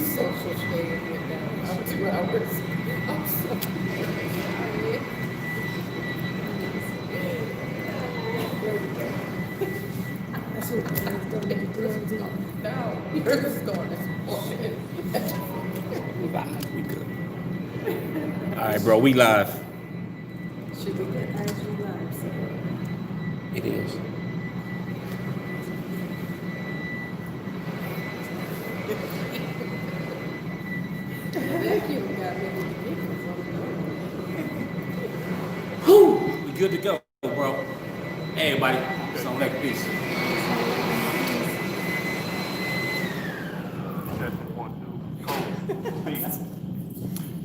social shade went down. I was I'm so That's what it's going to be doing. now you're just going this morning. We live. We good. All right, bro. We live. Should we get IG Live? So It is. Vacuum got me giggles on Whew. We good to go, bro. Hey, everybody. It's on next piece.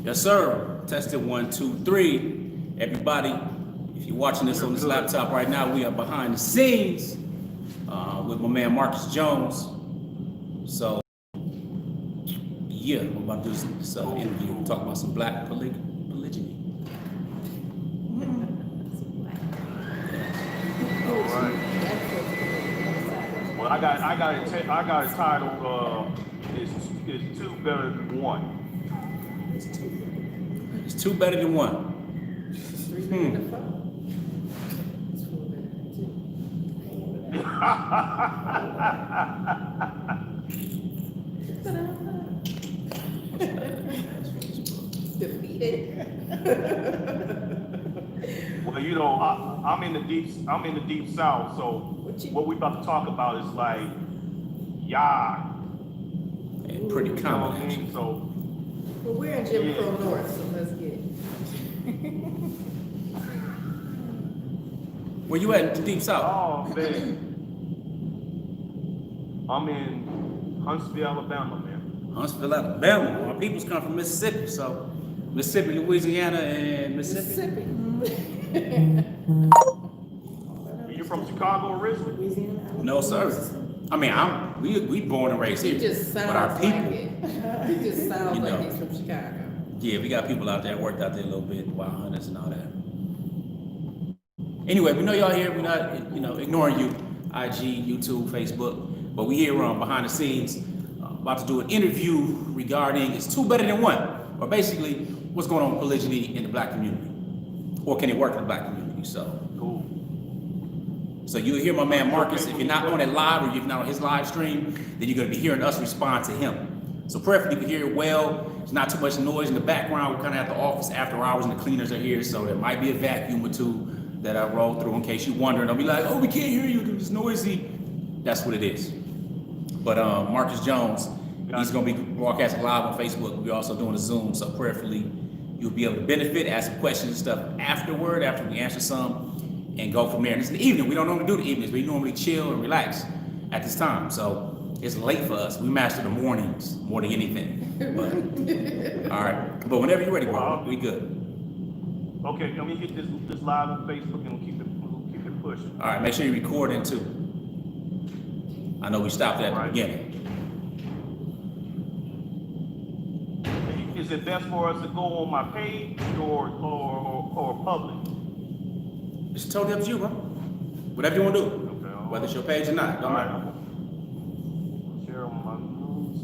Yes, sir. Tested 1, 2, 3. Everybody, if you're watching this on this laptop right now, we are behind the scenes with my man Marcus Jones. So, yeah, we're about to do this interview. We'll talk about some black polygyny. All right. Well, I got a title. Is two better than one? It's two better than one. Defeated. Well, you know, I'm in the deep south. So what we about to talk about is like, yeah. And pretty You know what common, I mean? actually. So Well, we're in Jim Crow North, so let's get it. Where you at in the deep south? oh man, I'm in Huntsville, Alabama, man. Huntsville, Alabama. Our peoples come from Mississippi, so Mississippi, Louisiana, and Mississippi. You from Chicago originally? Louisiana, Alabama. No, sir. I mean, we born and raised He here, just but sounds our like people, it. He just sounds You like know. he's from Chicago. yeah, we got people out there, worked out there a little bit, wild hunters and all that. Anyway, we know y'all here. We're not, ignoring you, IG, YouTube, Facebook, but we here behind the scenes, about to do an interview regarding is two better than one, or basically what's going on with polygyny in the black community, or can it work in the black community? So. Cool. So you'll hear my man Marcus. If you're not on it live or you're not on his live stream, then you're going to be hearing us respond to him. So prayerfully you can hear it well. There's not too much noise in the background. We're kind of at the office after hours and the cleaners are here. So there might be a vacuum or two that I roll through in case you're wondering. I'll be like, oh, we can't hear you. It's noisy. That's what it is. But Marcus Jones, he's going to be broadcasting live on Facebook. We're also doing a Zoom. So prayerfully you'll be able to benefit, ask some questions and stuff afterward, after we answer some. And go from there. And it's in the evening. We don't normally do the evenings. We normally chill and relax at this time. So it's late for us. We master the mornings more than anything. But, all right. But whenever you're ready, bro, we good. Okay, let me get this live on Facebook and we'll keep it pushing. All right. Make sure you record it too. I know we stopped at the beginning. Is it best for us to go on my page or public? It's totally up to you, bro. Whatever you want to do. Okay, Whether it's your page or not. Don't matter. Share on my news.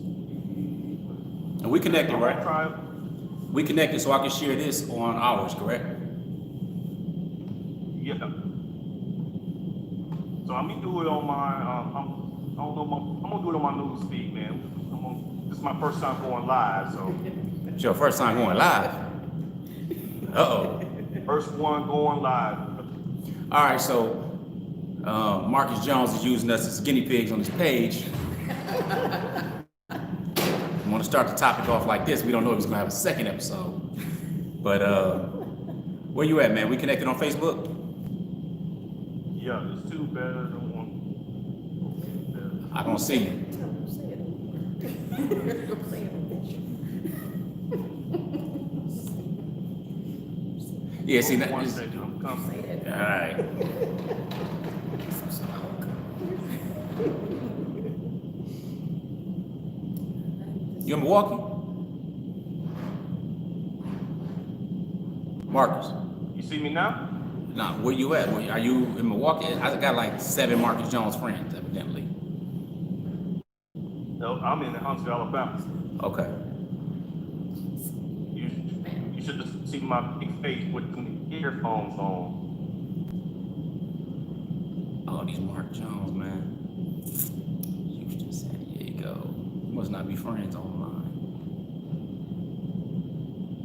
And we connected, I'm right? gonna try it. We connected so I can share this on ours, correct? Yeah. So I'm gonna do it on my. I'm gonna do it on my news feed, man. This is my first time going live, so. It's your first time going live. Uh-oh. First one going live. All right, so Marcus Jones is using us as guinea pigs on his page. I want to start the topic off like this. We don't know if he's going to have a second episode. But where you at, man? We connected on Facebook? Yeah, there's two better than one. I don't see you. Yeah, see that. One second, I'm coming. All right. You in Milwaukee? Marcus? You see me now? Nah, where you at? Are you in Milwaukee? I got like 7 Marcus Jones friends, evidently. No, I'm in Huntsville, Alabama. Okay. You should have seen my big face with the earphones on. Oh, these Mark Jones, man. Houston, San Diego. We must not be friends online.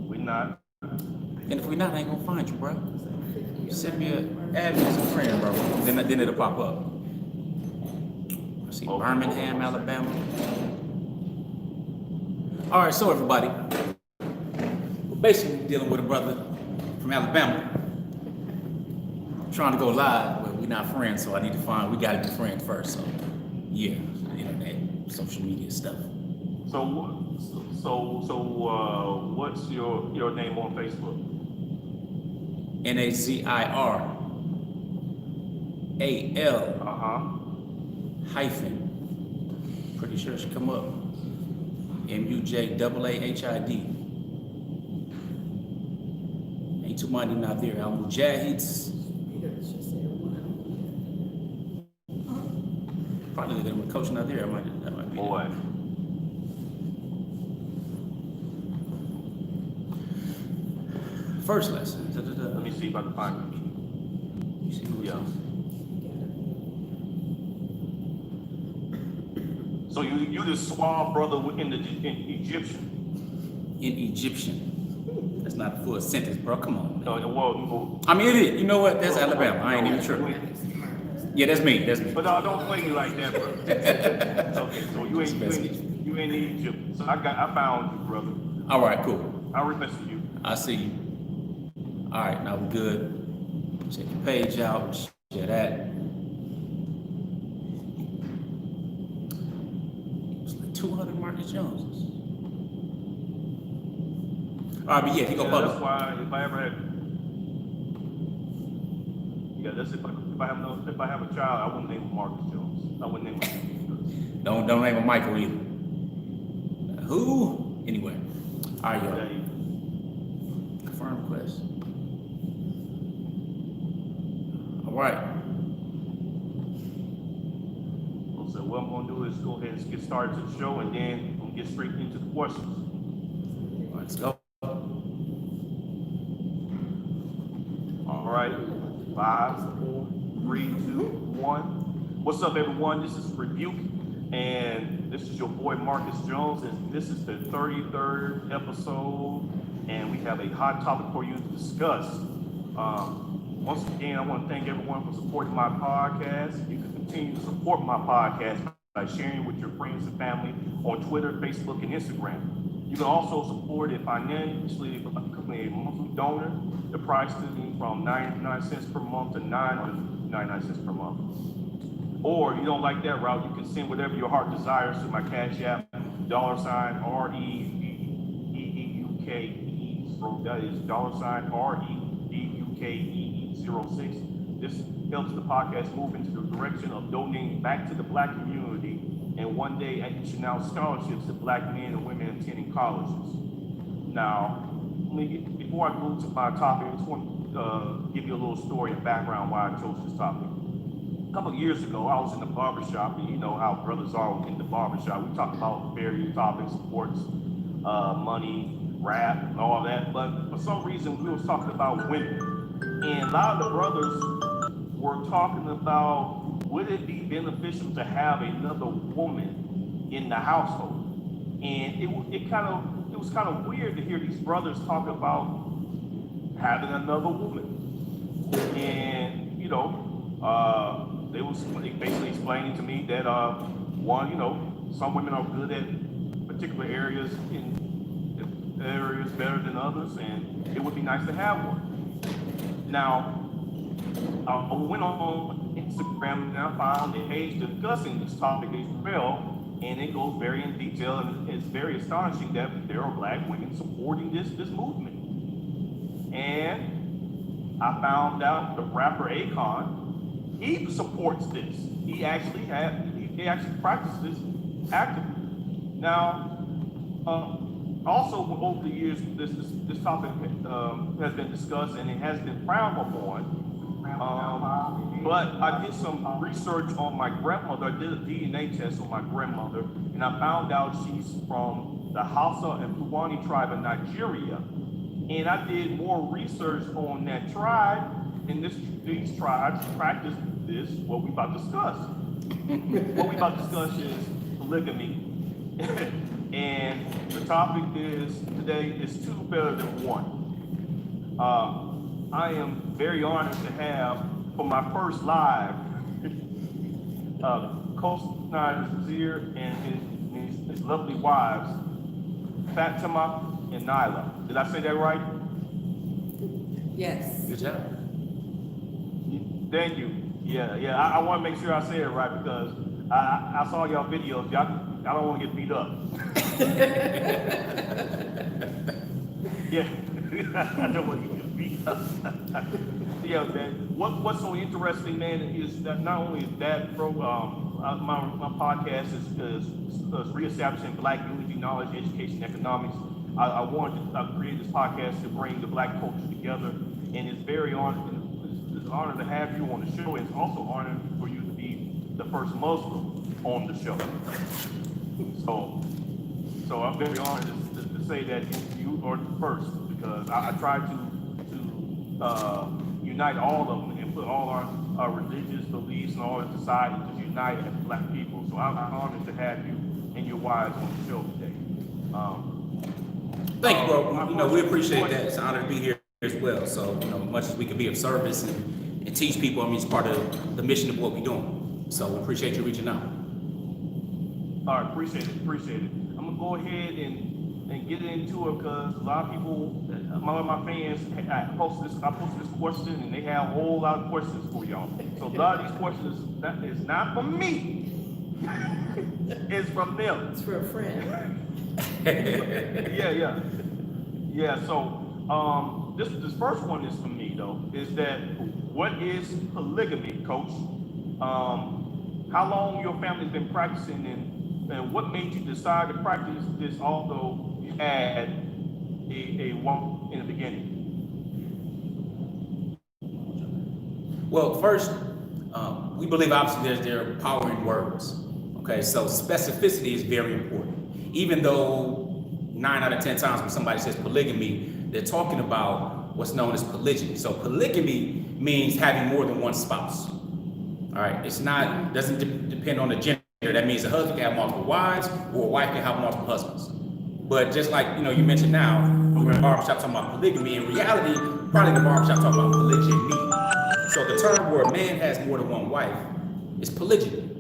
We not. And if we not, I ain't gonna find you, bro. Send me add me as a friend, bro. Then it'll pop up. I see Okay, Birmingham, Alabama. All right, so everybody, we're basically dealing with a brother from Alabama trying to go live, but we're not friends, so we gotta be friends first. So yeah, the internet, social media stuff. So what's your name on Facebook? Nazir hyphen. Pretty sure it should come up. MUJAAHID. Ain't too many out there. Al Mujahids. Probably looking at Coach Nyla. That might be. Boy. First lesson. Let me see if I can find it. You see who it Yeah. is? So you the suave brother in Egyptian. In Egyptian. That's not a full sentence, bro. Come on. No, well, I mean, it is. You know what? That's Alabama. I ain't even sure. Yeah, that's me. That's me. but don't play me like that, bro. Okay, so you ain't in Egypt. So I found you, brother. All right, cool. I remember you. I see you. All right, now we're good. Check your page out. Share that. It's like 200 Marcus Joneses. All right, but yeah, he go public. That's why if I ever had, that's if I have a child, I wouldn't name him Marcus Jones. I wouldn't name him. Don't name him Michael either. Who? Anyway. All right, y'all. Confirm request. All right. So what I'm going to do is go ahead and get started to the show, and then we'll get straight into the questions. Let's go. All right. 5, 3, 2, 1. What's up, everyone? This is Rebuke, and this is your boy Marcus Jones, and this is the 33rd episode, and we have a hot topic for you to discuss. Once again, I want to thank everyone for supporting my podcast. You can continue to support my podcast by sharing with your friends and family on Twitter, Facebook, and Instagram. You can also support it financially by becoming a monthly donor. The price is from 99 cents per month to 999 cents per month. Or if you don't like that route, you can send whatever your heart desires to my Cash App, $REBUKE. So that is $REBUKE06. This helps the podcast move into the direction of donating back to the Black community, and one day dishing out scholarships to Black men and women attending colleges. Now, before I move to my topic, I just want to give you a little story and background why I chose this topic. A couple of years ago, I was in the barbershop, and you know how brothers are in the barbershop. We talk about various topics, sports, money, rap, and all that. But for some reason, we was talking about women. And a lot of the brothers were talking about, would it be beneficial to have another woman in the household? And it was kind of weird to hear these brothers talk about having another woman. And, you know, they basically explaining to me that, one, you know, some women are good at particular areas better than others, and it would be nice to have one. Now, I went on Instagram and I found a page discussing this topic as well, and it goes very in detail, and it's very astonishing that there are Black women supporting this movement. And I found out the rapper Akon, he supports this. He actually practices this actively. Now, also over the years, this topic has been discussed, and it has been frowned upon. But I did some research on my grandmother. I did a DNA test on my grandmother, and I found out she's from the Hausa and Fulani tribe in Nigeria. And I did more research on that tribe, and these tribes practice this, what we about to discuss. What we about to discuss is polygamy. And the topic today is two better than one. I am very honored to have, for my first live, Coach Nyla, Nazir, and his lovely wives, Fatimah and Nyla. Did I say that right? Yes. Good job. Thank you. Yeah. I want to make sure I say it right because I saw y'all videos. Y'all don't want to get beat up. Yeah. I don't want to get beat up. Yeah, man. What's so interesting, man, is that not only is that program, my podcast is reestablishing Black unity, knowledge, education, economics. I wanted to create this podcast to bring the Black culture together, and it's very honored. It's an honor to have you on the show. It's also an honor for you to be the first Muslim on the show. So I'm very honored to say that you are the first, because I tried to unite all of them and put all our religious beliefs and all our society to unite as Black people. So I'm honored to have you and your wives on the show today. Thank you, bro. We appreciate that. It's an honor to be here as well. So, much as we can be of service and teach people, it's part of the mission of what we're doing. So we appreciate you reaching out. All right, appreciate it. I'm gonna go ahead and get into it because a lot of people, a lot of my fans, I posted this question and they have a whole lot of questions for y'all. So a lot of these questions that is not from me. It's from them. It's for a friend. Yeah. So this first one is for me though. Is that what is polygamy, Coach? How long your family's been practicing, and what made you decide to practice this? Although you had a woman in the beginning. Well, first, we believe obviously there are power in words. Okay, so specificity is very important. Even though 9 out of 10 times when somebody says polygamy, they're talking about what's known as polygyny. So polygamy means having more than one spouse. All right, doesn't depend on the gender. That means a husband can have multiple wives, or a wife can have multiple husbands. But just like you mentioned now, we're in a barbershop talking about polygamy. In reality, probably in the barbershop talking about polygyny. So the term where a man has more than one wife is polygyny.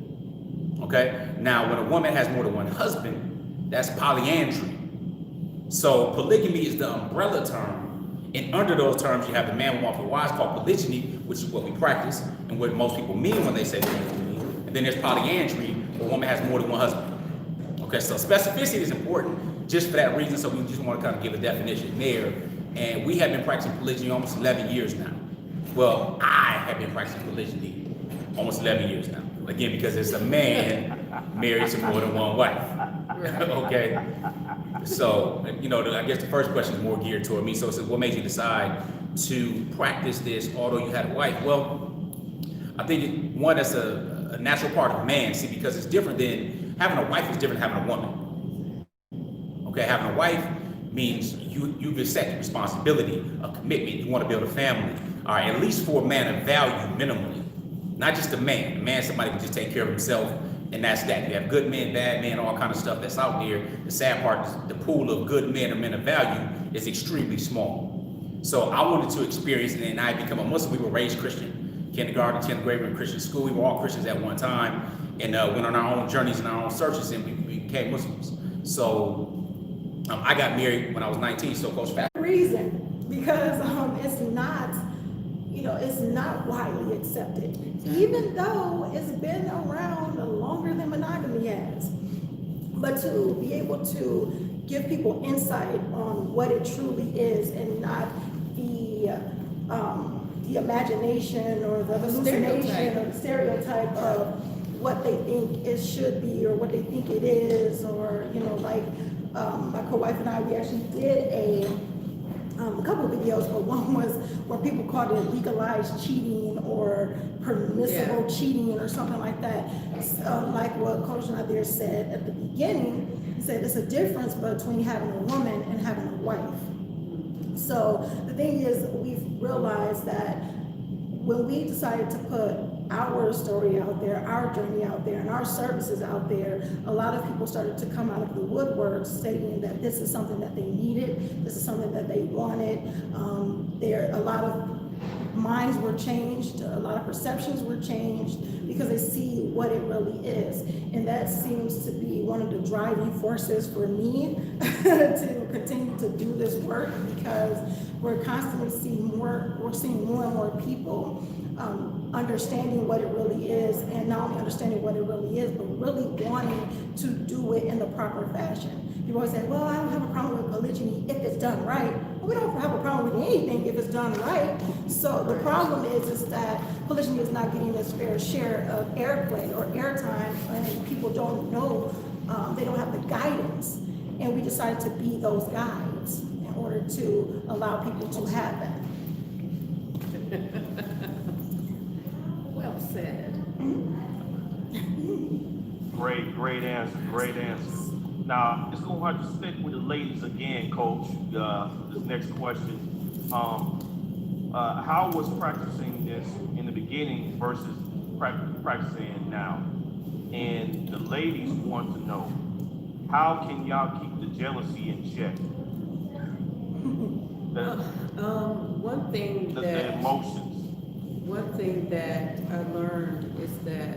Okay. Now, when a woman has more than one husband, that's polyandry. So polygamy is the umbrella term, and under those terms, you have the man with multiple wives called polygyny, which is what we practice and what most people mean when they say polygamy. And then there's polyandry, where a woman has more than one husband. Okay, so specificity is important just for that reason. So we just want to kind of give a definition there. And we have been practicing polygyny almost 11 years now. Well, I have been practicing polygyny almost 11 years now. Again, because it's a man married to more than one wife. Okay. So, I guess the first question is more geared toward me. So it's what made you decide to practice this although you had a wife? Well, I think one, that's a natural part of man, see, because it's different than having a wife is different than having a woman. Okay, having a wife means you've accepted responsibility, a commitment, you want to build a family. All right, at least for a man of value minimally. Not just a man. A man, somebody can just take care of himself, and that's that. You have good men, bad men, all kind of stuff that's out there. The sad part is the pool of good men or men of value is extremely small. So I wanted to experience it, and I become a Muslim. We were raised Christian. Kindergarten, 10th grade, we were in Christian school. We were all Christians at one time, and went on our own journeys and our own searches, and we became Muslims. So I got married when I was 19. So Coach Fat. Reason, because it's not widely accepted, even though it's been around longer than monogamy has. But to be able to give people insight on what it truly is, and not the imagination or the hallucination or the stereotype of what they think it should be or what they think it is, or my co-wife and I, we actually did a couple of videos, but one was where people called it legalized cheating or permissible cheating or something like that. Like what Coach Nazir said at the beginning, he said it's a difference between having a woman and having a wife. So the thing is, we've realized that when we decided to put our story out there, our journey out there, and our services out there, a lot of people started to come out of the woodwork stating that this is something that they needed, this is something that they wanted. A lot of minds were changed, a lot of perceptions were changed because they see what it really is. And that seems to be one of the driving forces for me to continue to do this work, because we're constantly seeing more and more people understanding what it really is, and not only understanding what it really is, but really wanting to do it in the proper fashion. People always say, well, I don't have a problem with polygyny if it's done right. Well, we don't have a problem with anything if it's done right. So the problem is that polygyny is not getting its fair share of airplay or airtime, and people don't know, they don't have the guidance. And we decided to be those guides in order to allow people to have that. Well said. Great answer, great answer. Now, it's gonna have to stick with the ladies again, Coach. This next question. How was practicing this in the beginning versus practicing now? And the ladies want to know, how can y'all keep the jealousy in check? One thing The emotions. One thing that I learned is that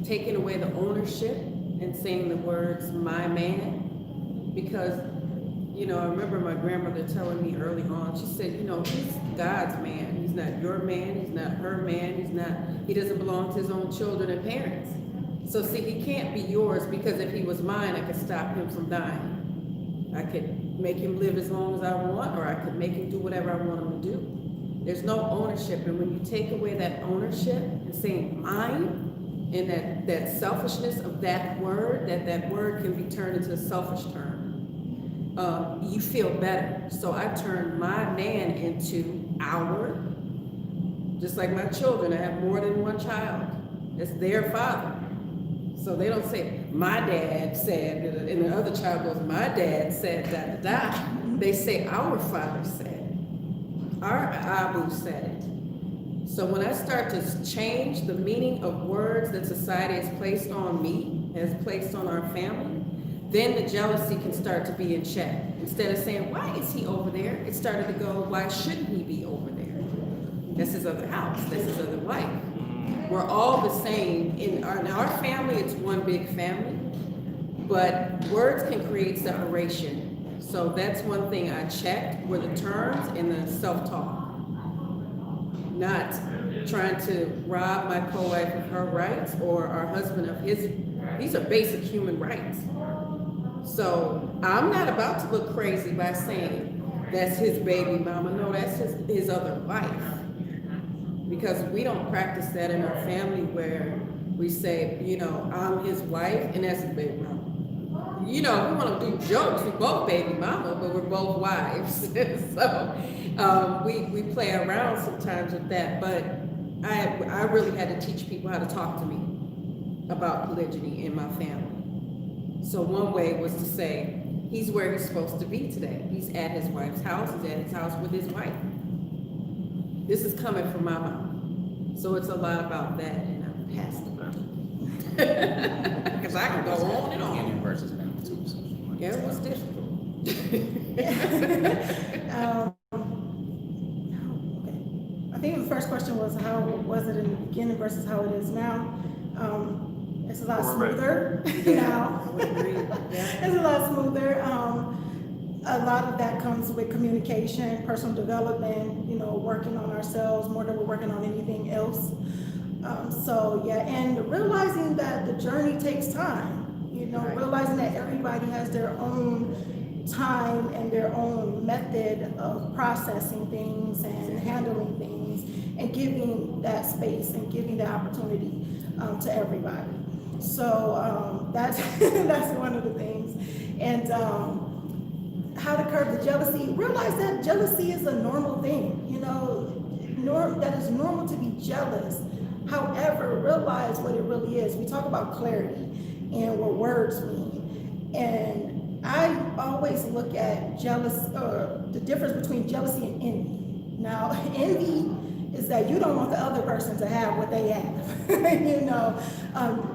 taking away the ownership and saying the words, my man, because, I remember my grandmother telling me early on, she said, he's God's man. He's not your man. He's not her man. He doesn't belong to his own children and parents. So see, he can't be yours, because if he was mine, I could stop him from dying. I could make him live as long as I want, or I could make him do whatever I want him to do. There's no ownership, and when you take away that ownership and saying mine, and that selfishness of that word, that word can be turned into a selfish term, you feel better. So I turned my man into our, just like my children. I have more than one child. It's their father. So they don't say, my dad said, and the other child goes, my dad said, da da da. They say, our father said. Our Abu said it. So when I start to change the meaning of words that society has placed on me, has placed on our family, then the jealousy can start to be in check. Instead of saying, why is he over there? It started to go, why shouldn't he be over there? That's his other house, that's his other wife. We're all the same. In our family, it's one big family, but words can create separation. So that's one thing I checked, were the terms and the self-talk. Not trying to rob my co-wife of her rights or our husband of his. These are basic human rights. So I'm not about to look crazy by saying that's his baby mama. No, that's his other wife. Because we don't practice that in our family, where we say, I'm his wife and that's his baby mama. We want to do jokes. We're both baby mama, but we're both wives. So we play around sometimes with that. But I really had to teach people how to talk to me about polygyny in my family. So one way was to say, he's where he's supposed to be today. He's at his wife's house. He's at his house with his wife. This is coming from my mom. So it's a lot about that, and I'm past it. Because I can go on and on. Beginning versus now, too. So. Yeah, it was difficult. I think the first question was, how was it in the beginning versus how it is now? It's a lot smoother now. It's a lot smoother. A lot of that comes with communication, personal development, working on ourselves more than we're working on anything else. And realizing that the journey takes time, realizing that everybody has their own time and their own method of processing things and handling things, and giving that space and giving the opportunity to everybody. So that's that's one of the things. And how to curb the jealousy. Realize that jealousy is a normal thing, you know, that is normal to be jealous. However, realize what it really is. We talk about clarity and what words mean. And I always look at the difference between jealousy and envy. Now, envy is that you don't want the other person to have what they have. You know,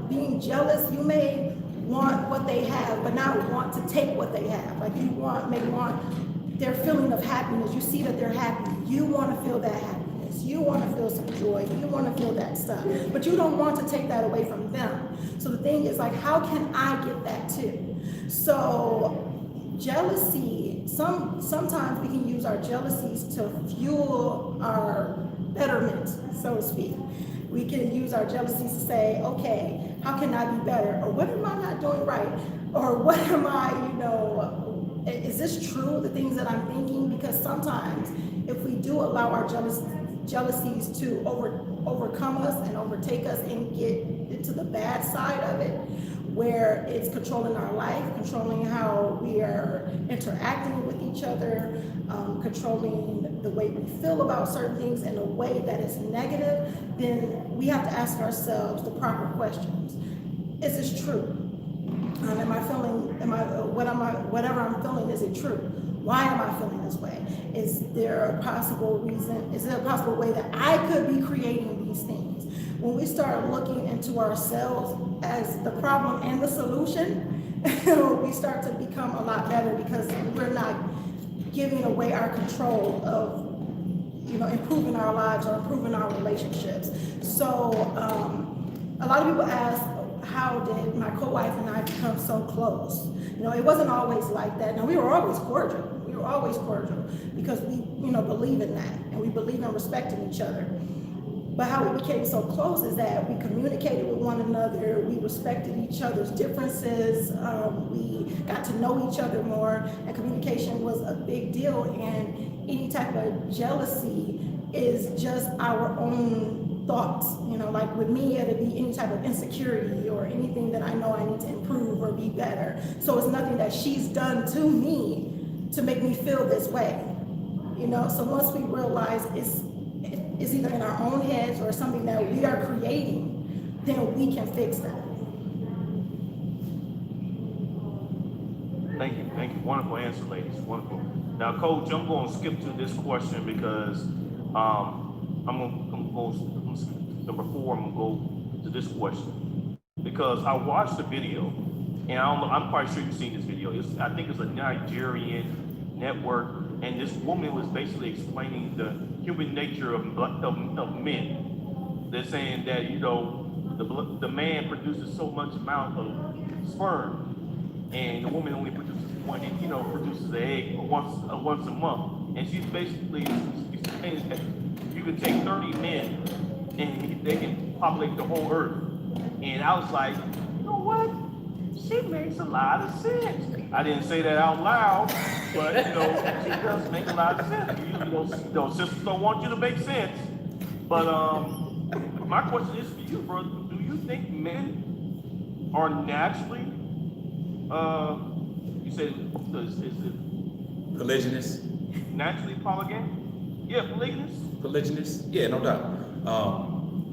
being jealous, you may want what they have, but not want to take what they have. Like you maybe want their feeling of happiness. You see that they're happy. You want to feel that happiness. You want to feel some joy. You want to feel that stuff, but you don't want to take that away from them. So the thing is like, how can I get that too? So jealousy, sometimes we can use our jealousies to fuel our betterment, so to speak. We can use our jealousies to say, okay, how can I be better? Or what am I not doing right? Or what am I, is this true, the things that I'm thinking? Because sometimes if we do allow our jealousies to overcome us and overtake us and get into the bad side of it, where it's controlling our life, controlling how we are interacting with each other, controlling the way we feel about certain things in a way that is negative, then we have to ask ourselves the proper questions. Is this true? Whatever I'm feeling, is it true? Why am I feeling this way? Is there a possible reason? Is there a possible way that I could be creating these things? When we start looking into ourselves as the problem and the solution, we start to become a lot better because we're not giving away our control of, improving our lives or improving our relationships. So a lot of people ask, how did my co-wife and I become so close? It wasn't always like that. Now, we were always cordial. We were always cordial because we, believe in that and we believe in respecting each other. But how we became so close is that we communicated with one another, we respected each other's differences, we got to know each other more, and communication was a big deal. And any type of jealousy is just our own thoughts. Like with me, it'd be any type of insecurity or anything that I know I need to improve or be better. So it's nothing that she's done to me to make me feel this way. So once we realize it's either in our own heads or something that we are creating, then we can fix that. Thank you. Wonderful answer, ladies. Wonderful. Now, Coach, I'm going to skip to this question because I'm going to go number 4. I'm going to go to this question because I watched the video, and I'm quite sure you've seen this video. I think it's a Nigerian network, and this woman was basically explaining the human nature of men. They're saying that the man produces so much amount of sperm, and the woman only produces produces an egg once a month. And she's basically saying that you can take 30 men and they can populate the whole earth. And I was like, you know what? She makes a lot of sense. I didn't say that out loud, but she does make a lot of sense. Sisters don't want you to make sense. But my question is for you, brother. Do you think men are naturally you said is it Polygynous? naturally polygamous? Yeah, polygamous? Polygynous? Yeah, no doubt.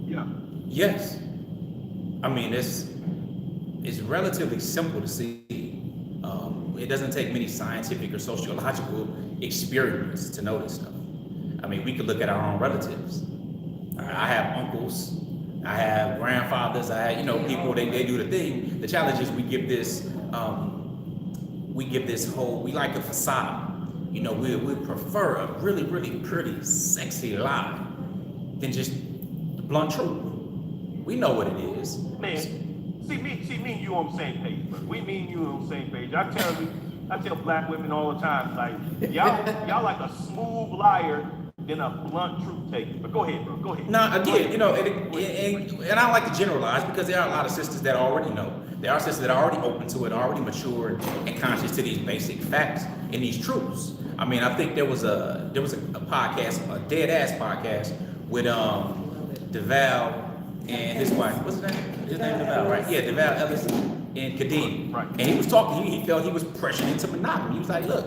Yeah. Yes. I mean, it's relatively simple to see. It doesn't take many scientific or sociological experiments to know this stuff. I mean, we could look at our own relatives. I have uncles, I have grandfathers, I have, people, they do the thing. The challenge is we give this we like a facade. We prefer a really, really pretty, sexy lie than just the blunt truth. We know what it is. Man, see me and you on the same page, bro. Me and you on the same page. I tell black women all the time, like, y'all like a smooth liar than a blunt truth taker. But go ahead, bro. Go ahead. Now, again, and I don't like to generalize because there are a lot of sisters that already know. There are sisters that are already open to it, already matured and conscious to these basic facts and these truths. I mean, I think there was a podcast, a dead ass podcast with DeVal and his wife. What's his name? His name DeVal, right? Yeah, DeVal Ellis and Kadeem. Right. And he was talking. He felt he was pressured into monogamy. He was like, look,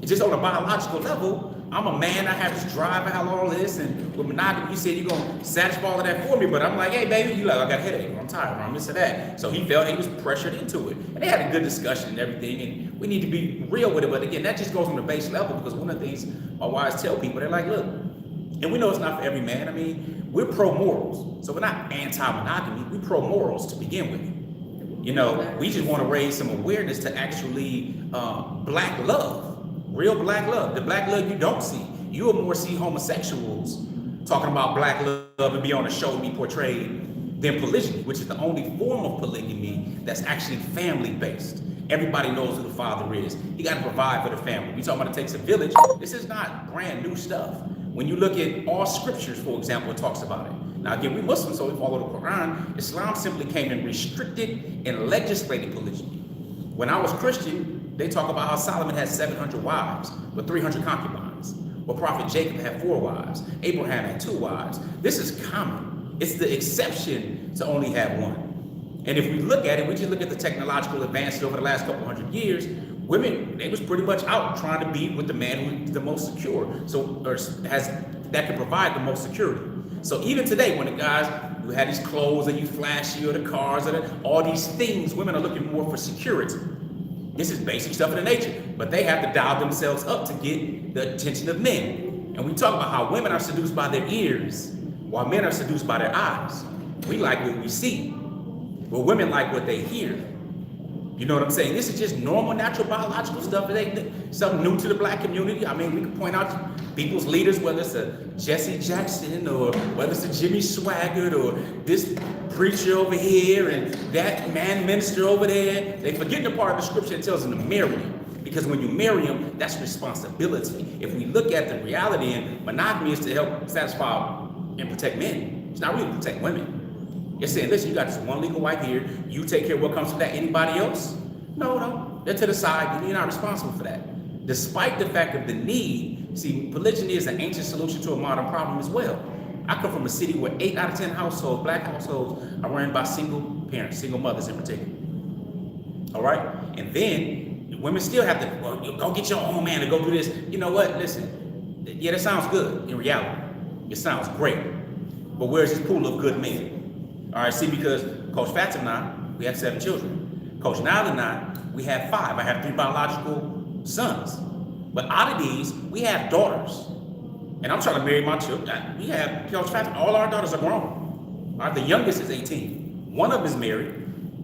It's just on a biological level. I'm a man, I have this drive, I have all this, and with monogamy, you said you're gonna satisfy all of that for me, but I'm like, hey baby, you like, I got a headache, or I'm tired, or I'm this or that. So he felt he was pressured into it. And they had a good discussion and everything, and we need to be real with it, but again, that just goes on the base level, because one of the things my wives tell people, they're like, look, and we know it's not for every man. I mean, we're pro-morals, so we're not anti-monogamy, we're pro-morals to begin with. You know, we just want to raise some awareness to actually black love. Real black love, the black love you don't see. You will more see homosexuals talking about black love and be on a show and be portrayed than polygyny, which is the only form of polygamy that's actually family based. Everybody knows who the father is. He got to provide for the family. We talking about it takes a village. This is not brand new stuff. When you look at all scriptures, for example, it talks about it. Now again, we Muslims, so we follow the Quran. Islam simply came and restricted and legislated polygyny. When I was Christian, they talk about how Solomon had 700 wives with 300 concubines. Well, Prophet Jacob had 4 wives. Abraham had 2 wives. This is common. It's the exception to only have 1. And if we look at it, we just look at the technological advances over the last couple hundred years, women, they was pretty much out trying to be with the man who's the most secure. So, or has, that can provide the most security. So even today, when the guys who had these clothes that you flashy, or the cars, or all these things, women are looking more for security. This is basic stuff in the nature, but they have to dial themselves up to get the attention of men. And we talk about how women are seduced by their ears, while men are seduced by their eyes. We like what we see, but women like what they hear. You know what I'm saying? This is just normal, natural, biological stuff. It ain't something new to the black community. I mean, we can point out people's leaders, whether it's a Jesse Jackson, or whether it's a Jimmy Swaggart, or this preacher over here, and that man minister over there. They forget the part of the scripture that tells them to marry him. Because when you marry him, that's responsibility. If we look at the reality, and monogamy is to help satisfy and protect men. It's not really to protect women. It's saying, listen, you got this one legal wife here. You take care of what comes from that. Anybody else? No. They're to the side. You're not responsible for that. Despite the fact of the need, see, polygyny is an ancient solution to a modern problem as well. I come from a city where 8 out of 10 households, black households, are run by single parents, single mothers in particular. All right? And then women still have to, well, go get your own man to go do this. You know what? Listen, yeah, that sounds good in reality. It sounds great. But where's this pool of good men? All right, see, because Coach Fatimah, we have 7 children. Coach Nyla and I, we have 5. I have 3 biological sons. But out of these, we have daughters. And I'm trying to marry my children. We have, Coach Fatimah, all our daughters are grown. All right, the youngest is 18. One of them is married,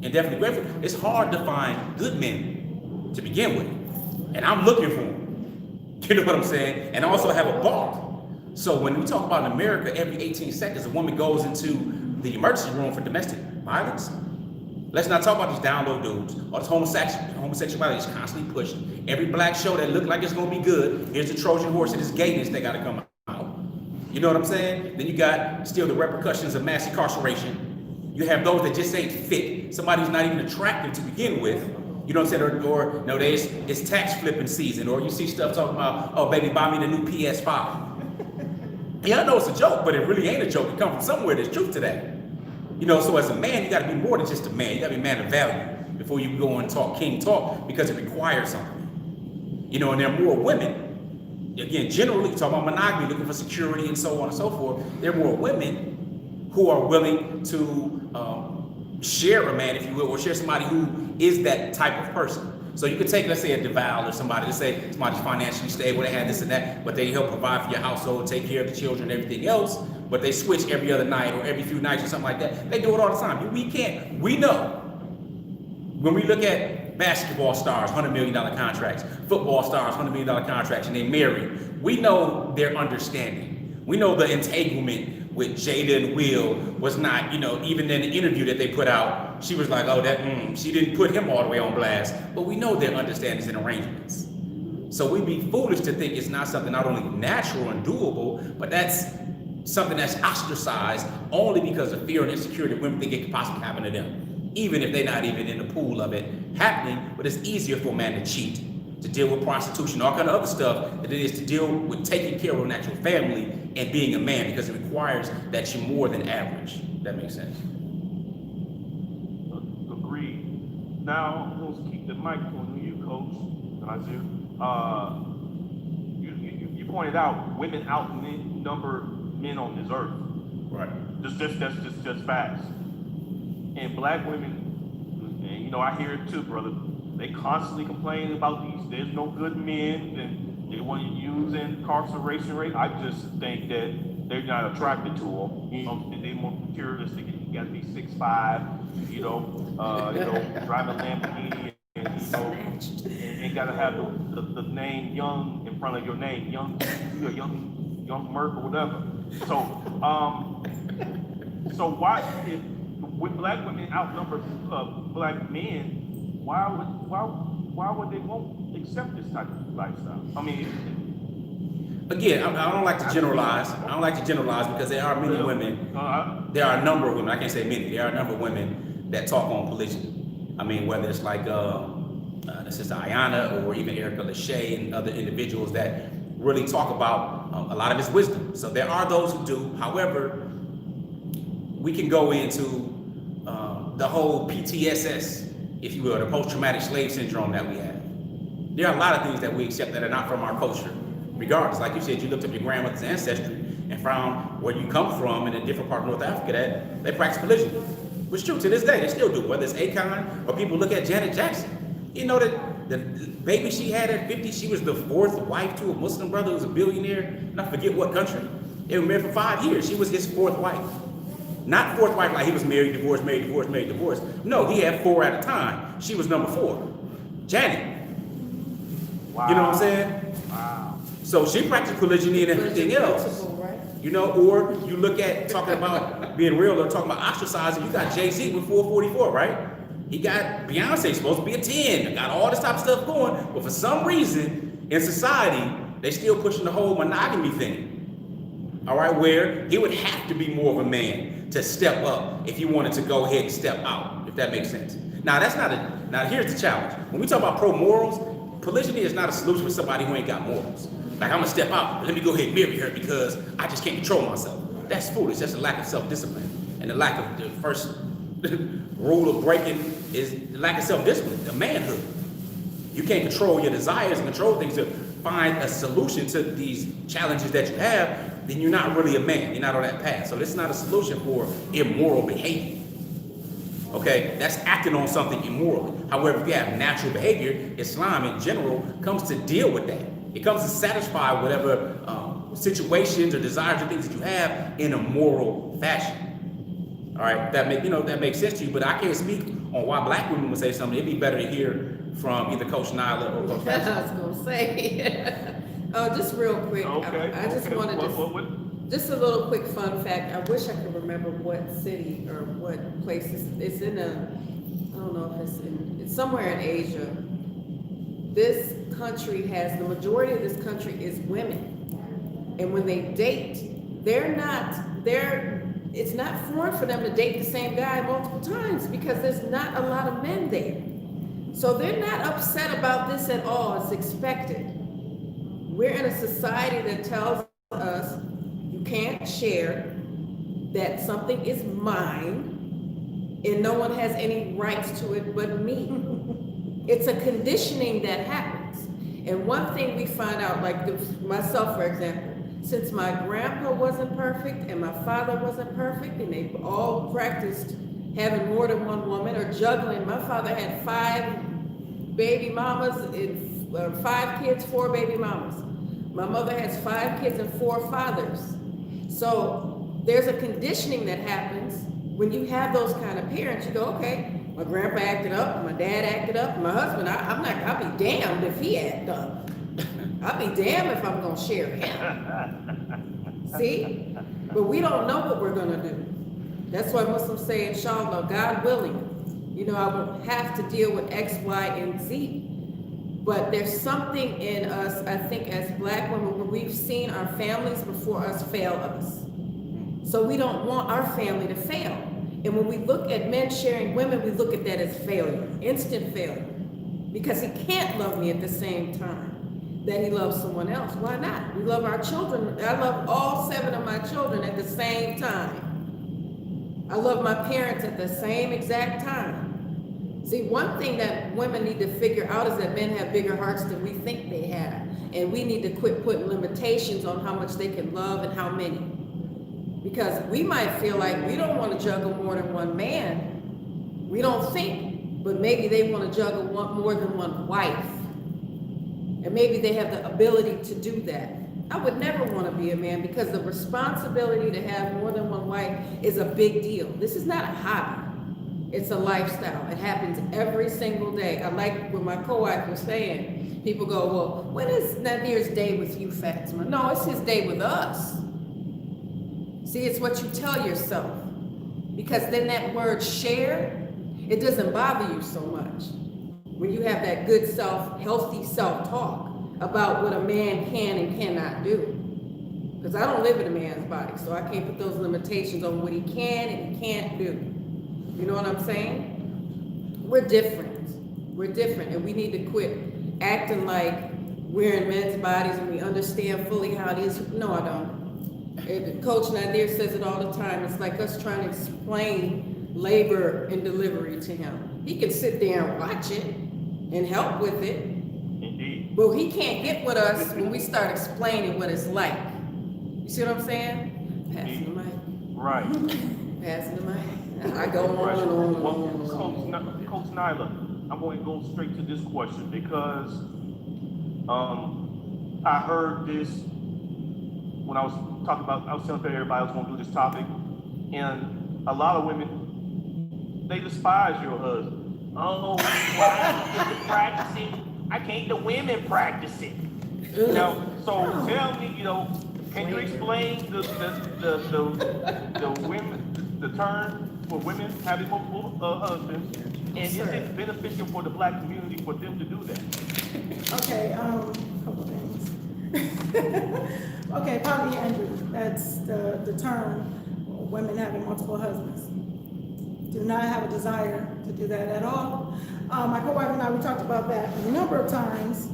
and definitely grateful. It's hard to find good men to begin with. And I'm looking for them. You know what I'm saying? And I also have a bar. So when we talk about in America, every 18 seconds, a woman goes into the emergency room for domestic violence. Let's not talk about these down low dudes, or this homosexuality is constantly pushed. Every black show that look like it's gonna be good, here's the Trojan horse and this gayness they gotta come out. You know what I'm saying? Then you got still the repercussions of mass incarceration. You have those that just ain't fit. Somebody who's not even attractive to begin with. You know what I'm saying? Or no, it's tax flipping season, or you see stuff talking about, oh baby, buy me the new PS5. Yeah, I know it's a joke, but it really ain't a joke. It comes from somewhere. There's truth to that. You know, so as a man, you got to be more than just a man. You got to be a man of value before you go and talk king talk, because it requires something. You know, and there are more women. Again, generally, talking about monogamy, looking for security and so on and so forth. There are more women who are willing to share a man, if you will, or share somebody who is that type of person. So you could take, let's say, a DeVal or somebody, let's say somebody's financially stable, they have this and that, but they help provide for your household, take care of the children and everything else, but they switch every other night or every few nights or something like that. They do it all the time. We know. When we look at basketball stars, $100 million contracts, football stars, $100 million contracts, and they marry, we know their understanding. We know the entanglement with Jada and Will was not, you know, even in the interview that they put out, she was like, oh, she didn't put him all the way on blast. But we know their understandings and arrangements. So we'd be foolish to think it's not something not only natural and doable, but that's something that's ostracized only because of fear and insecurity women think it could possibly happen to them, even if they're not even in the pool of it happening. But it's easier for a man to cheat, to deal with prostitution, all kind of other stuff, than it is to deal with taking care of an actual family and being a man, because it requires that you're more than average. That makes sense. Agreed. Now, let's keep the mic on you, Coach Nazir. pointed out, women outnumber men on this earth. Right. Just facts. And black women, and you know, I hear it too, brother. They constantly complain about there's no good men, and they want to use incarceration rate. I just think that they're not attracted to them. You know, they're more materialistic. You got to be 6'5", you know, drive a Lamborghini, and and got to have the name Young in front of your name, Young Merc or whatever. So why, if when black women outnumber black men, why would they won't accept this type of lifestyle? I mean, again, I don't like to generalize. I don't like to generalize because there are many women. There are a number of women. I can't say many. There are a number of women that talk on polygyny. I mean, whether it's like Sister Ayana or even Erica Lachey and other individuals that really talk about a lot of this wisdom. So there are those who do. However, we can go into the whole PTSS, if you will, the post-traumatic slave syndrome that we have. There are a lot of things that we accept that are not from our culture. Regardless, like you said, you looked up your grandmother's ancestry and found where you come from in a different part of North Africa that they practice polygyny. Which is true, to this day, they still do, whether it's Akon or people look at Janet Jackson. You know that the baby she had at 50, she was the 4th wife to a Muslim brother who was a billionaire, and I forget what country. They were married for 5 years. She was his 4th wife. Not 4th wife like he was married, divorced, married, divorced, married, divorced. No, he had 4 at a time. She was number 4. Janet. wow. You know what I'm saying? Wow. So she practiced polygyny and everything else. Right? You know, or you look at talking about being real or talking about ostracizing, you got Jay-Z with 444, right? He got Beyonce supposed to be a 10, got all this type of stuff going, but for some reason in society, they still pushing the whole monogamy thing. All right, where he would have to be more of a man to step up if you wanted to go ahead and step out, if that makes sense. Now now here's the challenge. When we talk about pro morals, polygyny is not a solution for somebody who ain't got morals. Like, I'm gonna step out, but let me go ahead and marry her because I just can't control myself. That's foolish. That's a lack of self-discipline. And the lack of the first rule of breaking is the lack of self-discipline, the manhood. You can't control your desires and control things to find a solution to these challenges that you have, then you're not really a man. You're not on that path. So this is not a solution for immoral behavior. Okay, that's acting on something immorally. However, if you have natural behavior, Islam in general comes to deal with that. It comes to satisfy whatever situations or desires or things that you have in a moral fashion. All right, that makes sense to you. But I can't speak on why black women would say something. It'd be better to hear from either Coach Nyla or Coach I was gonna say. Just real quick. Okay. I just wanted to. Just a little quick fun fact. I wish I could remember what city or what place it's in. I don't know if it's somewhere in Asia. This country has, the majority of this country is women, and when they date, it's not foreign for them to date the same guy multiple times because there's not a lot of men there. So they're not upset about this at all. It's expected. We're in a society that tells us you can't share, that something is mine, and no one has any rights to it but me. It's a conditioning that happens. And one thing we find out, like myself, for example, since my grandpa wasn't perfect and my father wasn't perfect, and they all practiced having more than one woman or juggling. My father had 5 baby mamas and 5 kids, 4 baby mamas. My mother has 5 kids and 4 fathers. So there's a conditioning that happens when you have those kind of parents. You go, okay, my grandpa acted up, my dad acted up, my husband, I'll be damned if he act up. I'll be damned if I'm gonna share him. See? But we don't know what we're gonna do. That's why Muslims say, inshallah, God willing, I will have to deal with X, Y, and Z. But there's something in us, I think, as black women, where we've seen our families before us fail us. So we don't want our family to fail. And when we look at men sharing women, we look at that as failure, instant failure. Because he can't love me at the same time that he loves someone else. Why not? We love our children. I love all 7 of my children at the same time. I love my parents at the same exact time. See, one thing that women need to figure out is that men have bigger hearts than we think they have. And we need to quit putting limitations on how much they can love and how many. Because we might feel like we don't want to juggle more than one man. We don't think, but maybe they want to juggle more than one wife. And maybe they have the ability to do that. I would never want to be a man because the responsibility to have more than one wife is a big deal. This is not a hobby. It's a lifestyle. It happens every single day. I like what my co-wife was saying. People go, well, when is Nazir's day with you, Fatimah? No, it's his day with us. See, it's what you tell yourself. Because then that word share, it doesn't bother you so much. When you have that good healthy self-talk about what a man can and cannot do. Because I don't live in a man's body, so I can't put those limitations on what he can and he can't do. You know what I'm saying? We're different. We're different, and we need to quit acting like we're in men's bodies and we understand fully how it is. No, I don't. Coach Nyla says it all the time. It's like us trying to explain labor and delivery to him. He can sit there and watch it and help with it. Indeed. But he can't get with us when we start explaining what it's like. You see what I'm saying? Passing the mic. Right. Passing the mic. I go on and on and Well, on and on. Coach Nyla, I'm going to go straight to this question because I heard this when I was telling everybody I was going to do this topic, and a lot of women, they despise your husband. Oh, why don't you practice it? I can't the women practice it. You know, so tell me, can you explain the women, the term for women having multiple husbands, and is it beneficial for the Black community for them to do that? Okay, couple things. Okay, polyandry, that's the term, women having multiple husbands. Do not have a desire to do that at all. My co-wife and I, we talked about that a number of times,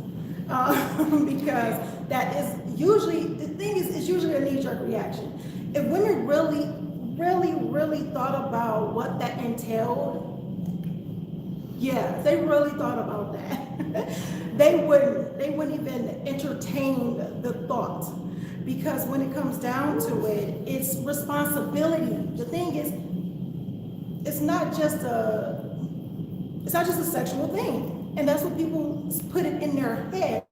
because that is usually, the thing is, it's usually a knee-jerk reaction. If women really thought about what that entailed, yeah, if they really thought about that, they wouldn't even entertain the thought. Because when it comes down to it, it's responsibility. The thing is, it's not just a sexual thing. And that's what people put it in their heads,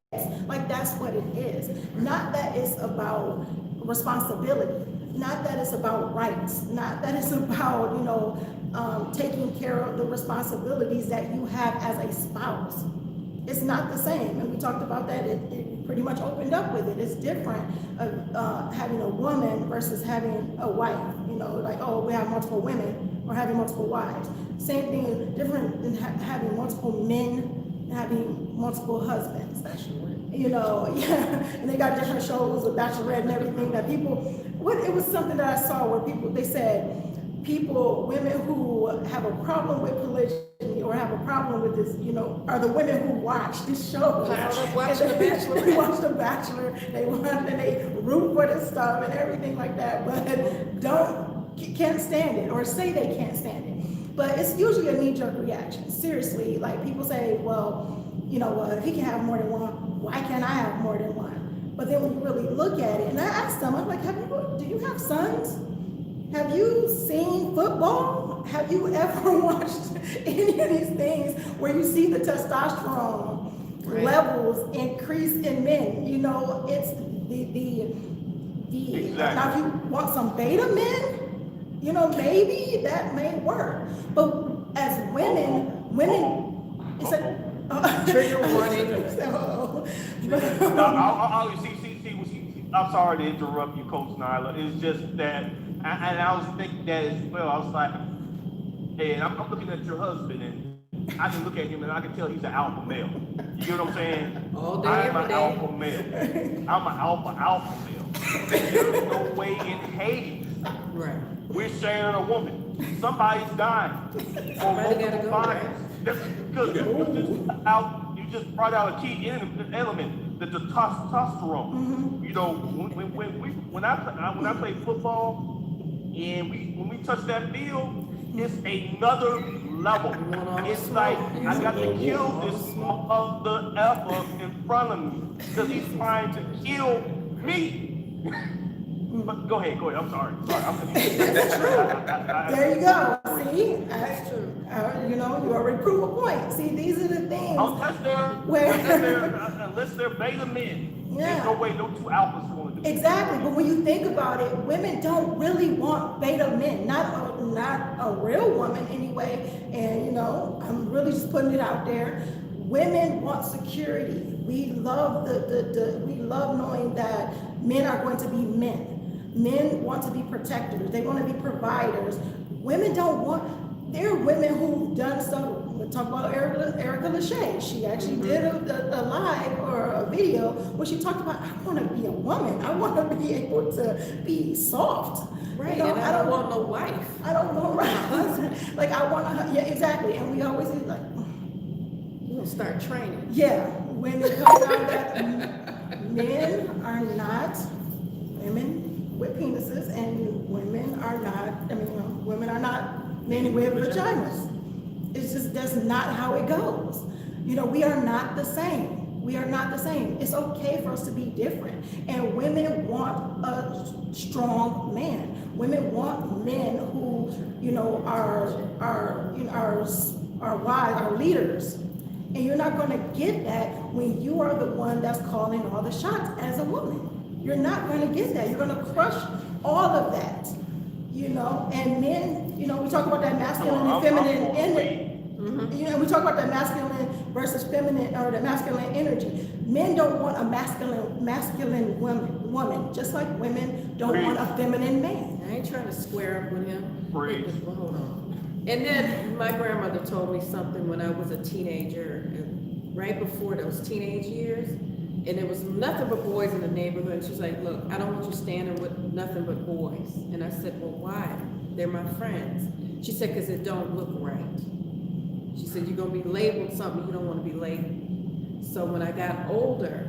like that's what it is. Not that it's about responsibility, not that it's about rights, not that it's about, taking care of the responsibilities that you have as a spouse. It's not the same, and we talked about that. It pretty much opened up with it. It's different having a woman versus having a wife. Like, oh, we have multiple women or having multiple wives. Same thing, different than having multiple men and having multiple husbands. Yeah, and they got different shows, The Bachelorette and everything that people. It was something that I saw where they said women who have a problem with polygyny or have a problem with this, are the women who watch this show. Watch The Bachelor. They watch The Bachelor. They root for this stuff and everything like that, but can't stand it or say they can't stand it. But it's usually a knee-jerk reaction. Seriously, like people say, well, if he can have more than one, why can't I have more than one? But then when you really look at it, and I asked them, I'm like, do you have sons? Have you seen football? Have you ever watched any of these things where you see the testosterone levels increase in men? It's Exactly. Now if you want some beta men, maybe that may work. But as women, it's a Trigger warning. I'm sorry to interrupt you, Coach Nyla. It's just that, and I was thinking that as well. I was like, and I'm looking at your husband, and I can look at him and I can tell he's an alpha male. You know what I'm saying? All day, I'm every an day. alpha male. I'm an alpha male. There's no way in Hades Right. we're sharing a woman. Somebody's dying for Somebody gotta multiple go, bodies. That's because you just brought out a key element, the testosterone. When I play football and when we touch that field, it's another level. You want all the It's smoke. like, You I got to want kill all the this smoke. mother effer in front of me because he's trying to kill me. But go ahead, I'm sorry. That's true. There you go. See, That's true. you know, you already prove a point. See, these are the things Unless they're beta men, there's no way no two alphas are going to do it. Exactly, but when you think about it, women don't really want beta men, not a real woman anyway. And you know, I'm really just putting it out there. Women want security. We love we love knowing that men are going to be men. Men want to be protectors. They want to be providers. Women don't want. There are women who've done stuff. We'll talk about Erica Lachey. She actually did a live or a video where she talked about, I want to be a woman. I want to be able to be soft. Right, You know, and I don't want no wife. I don't want my husband. Like I want to. Yeah, exactly. And we always be like, We're gonna start training. yeah. When it comes down that men are not women with penises, and women are not. I mean, you know, women are not men with vaginas. It's just that's not how it goes. You know, we are not the same. We are not the same. It's okay for us to be different. And women want a strong man. Women want men who, you know, are wise, are leaders. And you're not going to get that when you are the one that's calling all the shots as a woman. You're not going to get that. You're going to crush all of that, you know. And men, you know, we talk about that masculine and feminine energy. You know, we talk about that masculine versus feminine, or the masculine energy. Men don't want a masculine woman, just like women don't want a feminine man. I ain't trying to square up with him. Preach. Well, hold on. And then my grandmother told me something when I was a teenager, right before those teenage years. And there was nothing but boys in the neighborhood. And she's like, look, I don't want you standing with nothing but boys. And I said, well, why? They're my friends. She said, because it don't look right. She said, you're going to be labeled something you don't want to be labeled. So when I got older,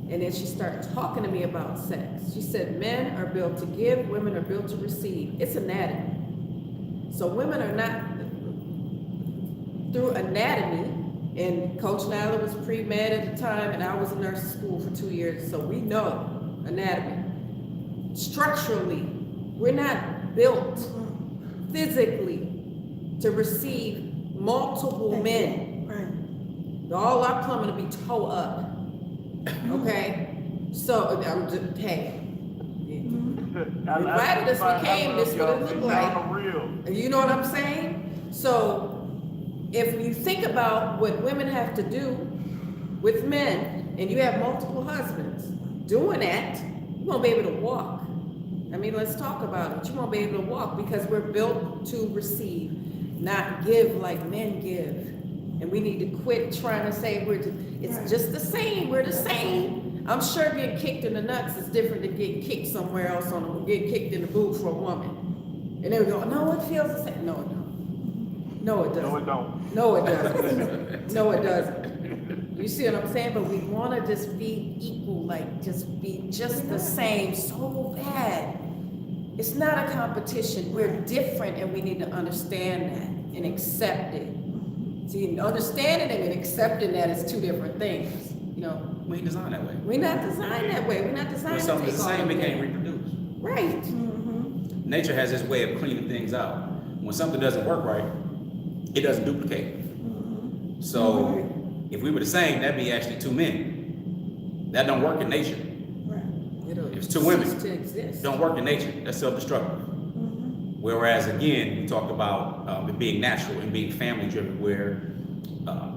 and then she started talking to me about sex, she said, men are built to give, women are built to receive. It's anatomy. So women are not, through anatomy, and Coach Nyla was pre-med at the time, and I was in nursing school for 2 years, so we know anatomy. Structurally, we're not built physically to receive multiple men. Right. All our plumbing will be toe up. Okay? So, I'm just, hey. Invited us, we came, this is what it looked like. You know what I'm saying? So, if you think about what women have to do with men, and you have multiple husbands, doing that, you won't be able to walk. I mean, let's talk about it. You won't be able to walk because we're built to receive, not give like men give. And we need to quit trying to say it's just the same, we're the same. I'm sure getting kicked in the nuts is different than getting kicked somewhere else getting kicked in the boob for a woman. And they would go, no, it feels the same. No, it don't. No, it doesn't. No, it don't. No, it doesn't. No, it doesn't. You see what I'm saying? But we want to just be equal, like just be just the same so bad. It's not a competition. We're different, and we need to understand that and accept it. See, understanding it and accepting that is two different things. You know, We ain't designed that way. we're not designed that way. We're not When designed to something's take the all same, of it can't that. reproduce. Right. Nature has this way of cleaning things out. When something doesn't work right, it doesn't duplicate. So if we were the same, that'd be actually two men. That don't work in nature. It's two women. Cease to exist. Don't work in nature. That's self-destructive. Whereas again, we talked about it being natural and being family driven, where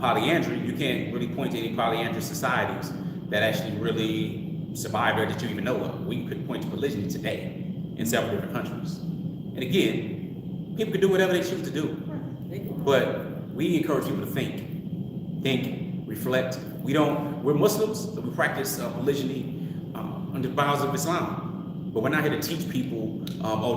polyandry, you can't really point to any polyandrous societies that actually really survived or that you even know of. We could point to polygyny today in several different countries. And again, people can do whatever they choose to do. But we encourage people to think, reflect. We're Muslims, so we practice polygyny under the bounds of Islam. But we're not here to teach people,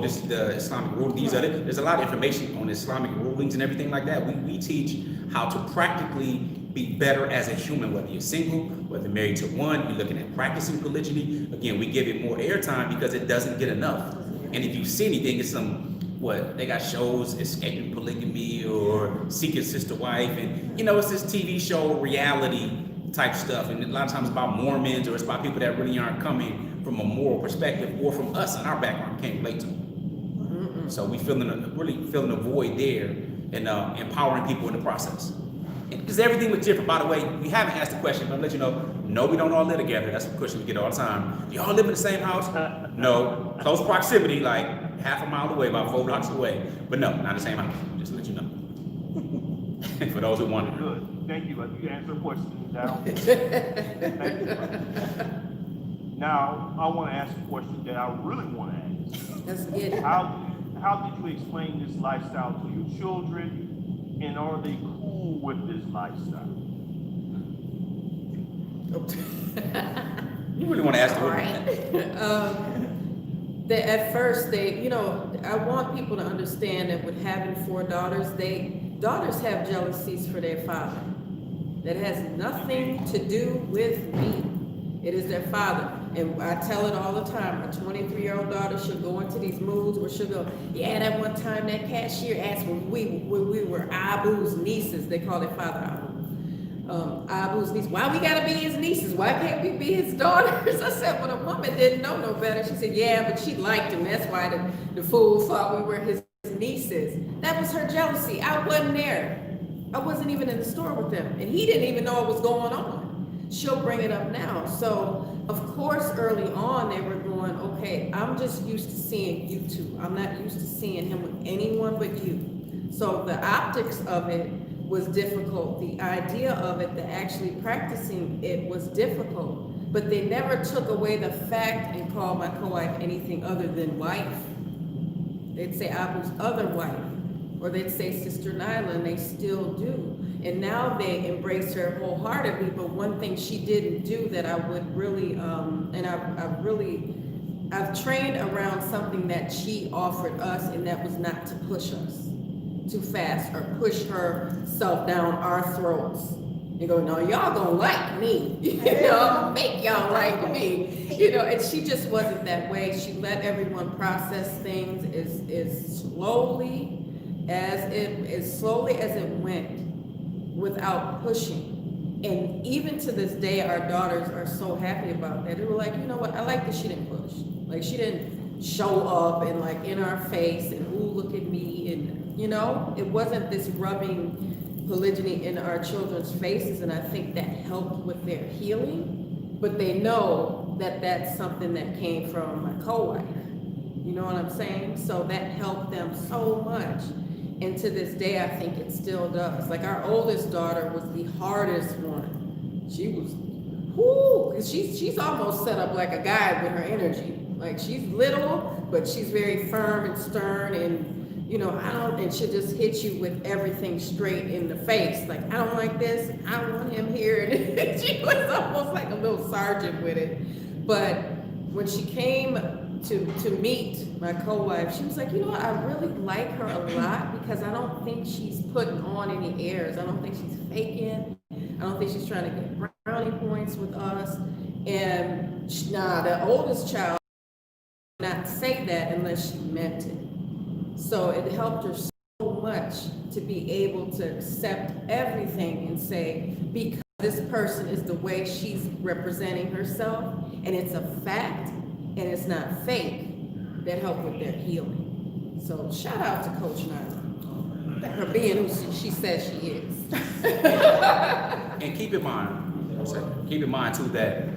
this is the Islamic rule. There's a lot of information on Islamic rulings and everything like that. We teach how to practically be better as a human, whether you're single, whether you're married to one, you're looking at practicing polygyny. Again, we give it more airtime because it doesn't get enough. And if you see anything, it's some what, they got shows, Escaping Polygamy or Seeking Sister Wife, and it's this TV show reality type stuff, and a lot of times it's about Mormons, or it's about people that really aren't coming from a moral perspective, or from us in our background can't relate to. So we really feeling a void there, and empowering people in the process. Because everything was different. By the way, we haven't asked the question, but I'll let you know, no, we don't all live together. That's a question we get all the time. Do y'all live in the same house? No. Close proximity, like half a mile away, about 4 blocks away. But no, not the same house. Just to let you know. For those who wonder. Good. Thank you. You answered a question. Thank you. Now, I want to ask a question that I really want to ask. Let's get it. How did you explain this lifestyle to your children? And are they cool with this lifestyle? You really want to ask the women? At first, I want people to understand that with having 4 daughters, daughters have jealousies for their father. That has nothing to do with me. It is their father. And I tell it all the time. My 23-year-old daughter, she'll go into these moods where she'll go, yeah, that one time that cashier asked when we were Abu's nieces. They call their father Abu. Abu's niece. Why we gotta be his nieces? Why can't we be his daughters? I said, well, the woman didn't know no better. She said, yeah, but she liked him. That's why the fool thought we were his nieces. That was her jealousy. I wasn't there. I wasn't even in the store with them. And he didn't even know what was going on. She'll bring it up now. So, of course, early on, they were going, okay, I'm just used to seeing you two. I'm not used to seeing him with anyone but you. So the optics of it was difficult. The idea of it, the actually practicing it was difficult. But they never took away the fact and called my co-wife anything other than wife. They'd say Abu's other wife. Or they'd say Sister Nyla, and they still do. And now they embrace her wholeheartedly, but one thing she didn't do that I would really, I've trained around something that she offered us, and that was not to push us too fast or push herself down our throats. And go, no, y'all gonna like me. I'm gonna make y'all like me. And she just wasn't that way. She let everyone process things as slowly as it went, without pushing. And even to this day, our daughters are so happy about that. They were like, you know what, I like that she didn't push. Like, she didn't show up and like in our face and ooh, look at me. And it wasn't this rubbing polygyny in our children's faces. And I think that helped with their healing. But they know that that's something that came from my co-wife. You know what I'm saying? So that helped them so much. And to this day, I think it still does. Like, our oldest daughter was the hardest one. She was, she's almost set up like a guy with her energy. Like, she's little, but she's very firm and stern, and and she'll just hit you with everything straight in the face. Like, I don't like this, I don't want him here. And she was almost like a little sergeant with it. But when she came to meet my co-wife, she was like, you know what, I really like her a lot because I don't think she's putting on any airs. I don't think she's faking. I don't think she's trying to get brownie points with us. And the oldest child did not say that unless she meant it. So it helped her so much to be able to accept everything and say, because this person is the way she's representing herself, and it's a fact, and it's not fake, that helped with their healing. So shout out to Coach Nyla for being who she says she is. And keep in mind too that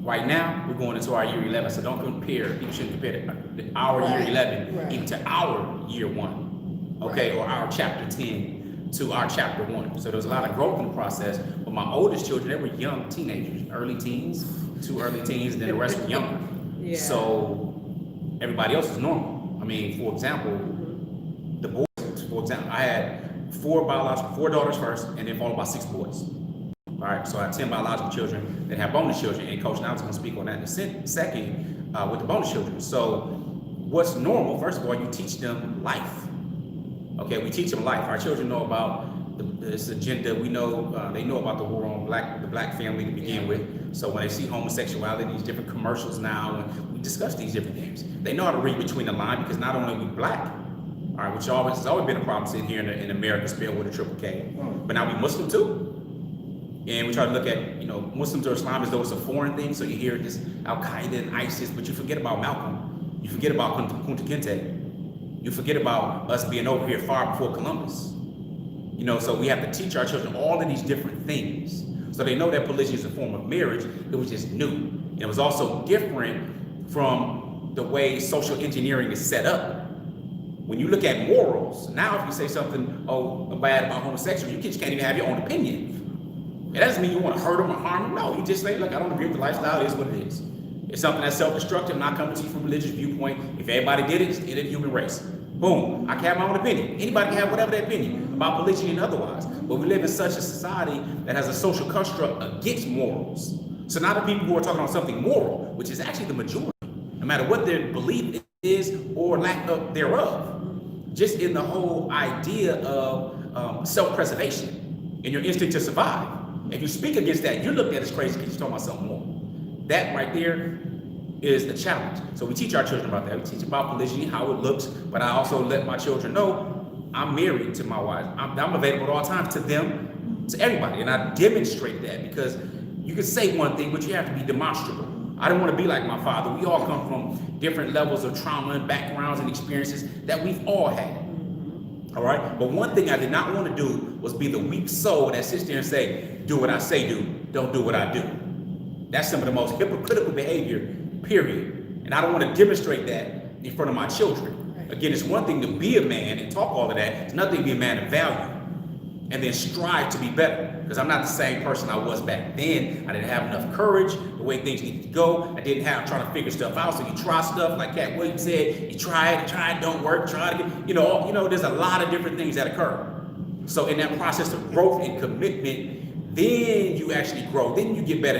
right now we're going into our year 11, so don't compare. People shouldn't compare our year 11 even to our year 1, okay, or our chapter 10 to our chapter 1. So there's a lot of growth in the process. But my oldest children, they were young teenagers, early teens, 2 early teens, and then the rest were younger. Yeah. So everybody else is normal. I mean, for example, the boys. For example, I had 4 daughters first, and then followed by 6 boys. All right, so I have 10 biological children that have bonus children, and Coach Nyla's going to speak on that in a second with the bonus children. So what's normal? First of all, you teach them life. Okay, we teach them life. Our children know about this agenda. We know they know about the war on the black family to begin with. So when they see homosexuality, these different commercials now, and we discuss these different things, they know how to read between the lines, because not only are we black, All right, which has always been a problem sitting here in America, spelled with a triple K. But now we Muslim too. And we try to look at, Muslims or Islam as though it's a foreign thing. So you hear this Al-Qaeda and ISIS, but you forget about Malcolm. You forget about Kunta Kinte. You forget about us being over here far before Columbus. So we have to teach our children all of these different things. So they know that polygyny is a form of marriage. It was just new. And it was also different from the way social engineering is set up. When you look at morals, now if you say something, bad about homosexual, you just can't even have your own opinion. It doesn't mean you want to hurt them or harm them. No, you just say, look, I don't agree with the lifestyle. It is what it is. It's something that's self-destructive, not coming to you from a religious viewpoint. If everybody did it, it's a human race. Boom. I can have my own opinion. Anybody can have whatever their opinion about polygyny and otherwise. But we live in such a society that has a social construct against morals. So now the people who are talking about something moral, which is actually the majority, no matter what their belief is or lack of thereof, just in the whole idea of self-preservation and your instinct to survive. If you speak against that, you're looked at as crazy because you're talking about something more. That right there is the challenge. So we teach our children about that. We teach about polygyny, how it looks, but I also let my children know I'm married to my wife. I'm available at all times to them, to everybody. And I demonstrate that because you can say one thing, but you have to be demonstrable. I don't want to be like my father. We all come from different levels of trauma and backgrounds and experiences that we've all had. All right. But one thing I did not want to do was be the weak soul that sits there and say, do what I say do, don't do what I do. That's some of the most hypocritical behavior, period. And I don't want to demonstrate that in front of my children. Again, it's one thing to be a man and talk all of that. It's another thing to be a man of value and then strive to be better. Because I'm not the same person I was back then. I didn't have enough courage, the way things needed to go. I didn't have trying to figure stuff out. So you try stuff like Cat Williams said, you try it, don't work, try it again. There's a lot of different things that occur. So in that process of growth and commitment, then you actually grow. Then you get better